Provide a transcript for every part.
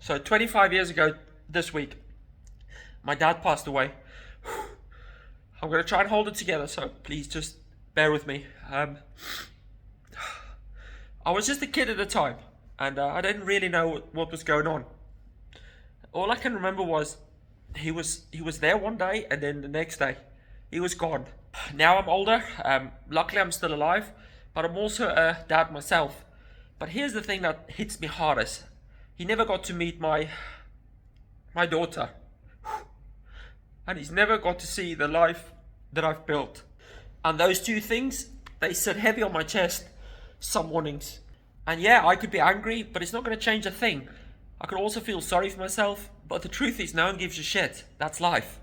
So 25 years ago this week, my dad passed away. I'm going to try and hold it together, so please just bear with me. I was just a kid at the time, and I didn't really know what was going on. All I can remember was he was there one day, and then the next day he was gone. Now I'm older. Luckily I'm still alive, but I'm also a dad myself. But here's the thing that hits me hardest. He never got to meet my daughter. And he's never got to see the life that I've built. And those two things, they sit heavy on my chest some mornings. And yeah, I could be angry, but it's not going to change a thing. I could also feel sorry for myself, but the truth is no one gives a shit. That's life.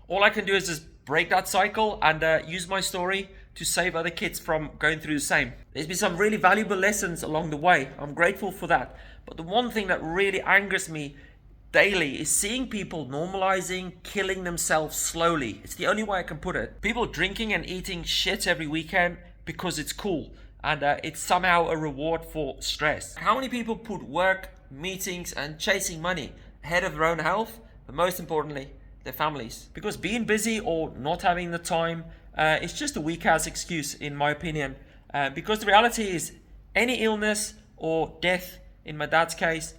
All I can do is just break that cycle and use my story to save other kids from going through the same. There's been some really valuable lessons along the way. I'm grateful for that. But the one thing that really angers me daily is seeing people normalizing killing themselves slowly. It's the only way I can put it. People drinking and eating shit every weekend because it's cool and it's somehow a reward for stress. How many people put work, meetings and chasing money ahead of their own health, but most importantly, their families? Because being busy or not having the time is just a weak ass excuse in my opinion. Because the reality is any illness or death, in my dad's case,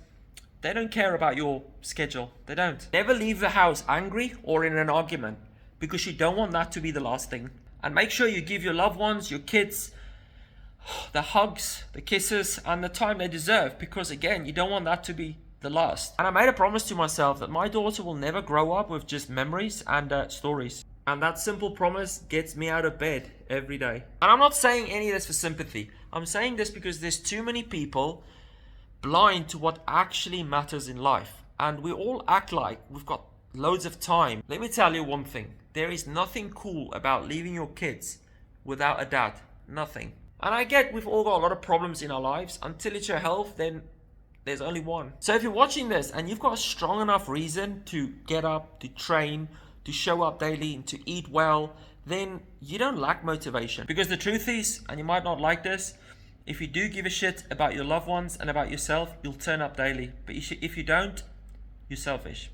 they don't care about your schedule. They don't. Never leave the house angry or in an argument, because you don't want that to be the last thing. And make sure you give your loved ones, your kids, the hugs, the kisses, and the time they deserve, because again, you don't want that to be the last. And I made a promise to myself that my daughter will never grow up with just memories and stories. And that simple promise gets me out of bed every day. And I'm not saying any of this for sympathy. I'm saying this because there's too many people blind to what actually matters in life. And we all act like we've got loads of time. Let me tell you one thing. There is nothing cool about leaving your kids without a dad. Nothing. And I get we've all got a lot of problems in our lives. Until it's your health, then there's only one. So if you're watching this and you've got a strong enough reason to get up, to train, to show up daily, and to eat well, then you don't lack motivation. Because the truth is, and you might not like this, if you do give a shit about your loved ones and about yourself, you'll turn up daily. But if you don't, you're selfish.